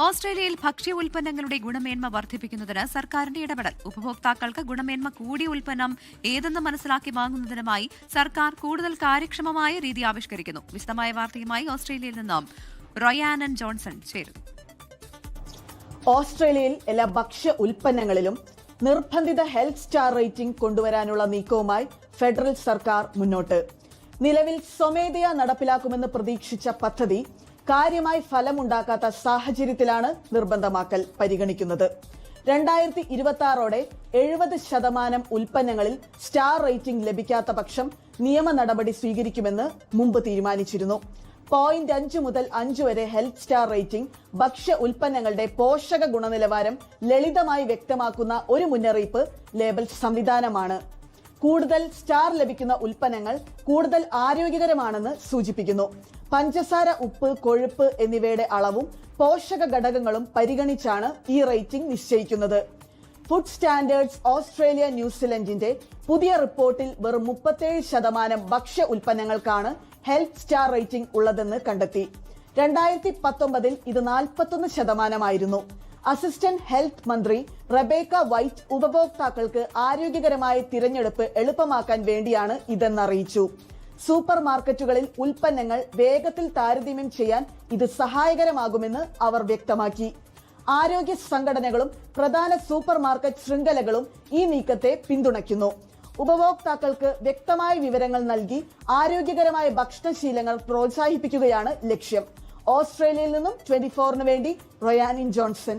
ഓസ്ട്രേലിയയിൽ ഭക്ഷ്യ ഉൽപ്പന്നങ്ങളുടെ ഗുണമേന്മ വർദ്ധിപ്പിക്കുന്നതിന് സർക്കാരിന്റെ ഇടപെടൽ. ഉപഭോക്താക്കൾക്ക് ഗുണമേന്മ കൂടിയ ഉൽപ്പന്നം ഏതെന്ന് മനസ്സിലാക്കി വാങ്ങുന്നതിനുമായി സർക്കാർ കൂടുതൽ കാര്യക്ഷമമായ രീതി ആവിഷ്കരിക്കുന്നു. വിശദമായ വാർത്തയുമായി ഓസ്ട്രേലിയയിൽ നിന്നും റൊയാനൻ ജോൺസൺ ചേരുന്നു. ഓസ്ട്രേലിയയിൽ എല്ലാ ഭക്ഷ്യ ഉൽപ്പന്നങ്ങളിലും നിർബന്ധിത ഹെൽത്ത് സ്റ്റാർ റേറ്റിംഗ് കൊണ്ടുവരാനുള്ള നീക്കവുമായി ഫെഡറൽ സർക്കാർ മുന്നോട്ട്. നിലവിൽ സ്വമേധയാ നടപ്പിലാക്കുമെന്ന് പ്രതീക്ഷിച്ച പദ്ധതി കാര്യമായി ഫലമുണ്ടാക്കാത്ത സാഹചര്യത്തിലാണ് നിർബന്ധമാക്കൽ പരിഗണിക്കുന്നത്. 2026ഓടെ 70% ഉൽപ്പന്നങ്ങളിൽ സ്റ്റാർ റേറ്റിംഗ് ലഭിക്കാത്ത പക്ഷം നിയമ നടപടി സ്വീകരിക്കുമെന്ന് മുമ്പ് തീരുമാനിച്ചിരുന്നു. 0.5 മുതൽ 5 വരെ ഹെൽത്ത് സ്റ്റാർ റേറ്റിംഗ് ഭക്ഷ്യ ഉൽപ്പന്നങ്ങളുടെ പോഷക ഗുണനിലവാരം ലളിതമായി വ്യക്തമാക്കുന്ന ഒരു മുന്നറിയിപ്പ് ലേബൽ സംവിധാനമാണ്. കൂടുതൽ സ്റ്റാർ ലഭിക്കുന്ന ഉൽപ്പന്നങ്ങൾ കൂടുതൽ ആരോഗ്യകരമാണെന്ന് സൂചിപ്പിക്കുന്നു. പഞ്ചസാര, ഉപ്പ്, കൊഴുപ്പ് എന്നിവയുടെ അളവും പോഷക ഘടകങ്ങളും പരിഗണിച്ചാണ് ഈ റേറ്റിംഗ് നിശ്ചയിക്കുന്നത്. ഫുഡ് സ്റ്റാൻഡേർഡ്സ് ഓസ്ട്രേലിയ ന്യൂസിലൻഡിന്റെ പുതിയ റിപ്പോർട്ടിൽ വെറും 37% ഭക്ഷ്യ ഉൽപ്പന്നങ്ങൾക്കാണ് ഹെൽത്ത് സ്റ്റാർ റേറ്റിംഗ് ഉള്ളതെന്ന് കണ്ടെത്തി. 2019 ഇത് 41%. അസിസ്റ്റന്റ് ഹെൽത്ത് മന്ത്രി റബേക്ക വൈറ്റ് ഉപഭോക്താക്കൾക്ക് ആരോഗ്യകരമായ തിരഞ്ഞെടുപ്പ് എളുപ്പമാക്കാൻ വേണ്ടിയാണ് ഇതെന്നറിയിച്ചു. സൂപ്പർ മാർക്കറ്റുകളിൽ ഉൽപ്പന്നങ്ങൾ വേഗത്തിൽ താരതമ്യം ചെയ്യാൻ ഇത് സഹായകരമാകുമെന്ന് അവർ വ്യക്തമാക്കി. ആരോഗ്യ സംഘടനകളും പ്രധാന സൂപ്പർ മാർക്കറ്റ് ശൃംഖലകളും ഈ നീക്കത്തെ പിന്തുണയ്ക്കുന്നു. ഉപഭോക്താക്കൾക്ക് വ്യക്തമായ വിവരങ്ങൾ നൽകി ആരോഗ്യകരമായ ഭക്ഷണശീലങ്ങൾ പ്രോത്സാഹിപ്പിക്കുകയാണ് ലക്ഷ്യം. ഓസ്ട്രേലിയയിൽ നിന്നും 24 വേണ്ടി റൊയാനിൻ ജോൺസൺ.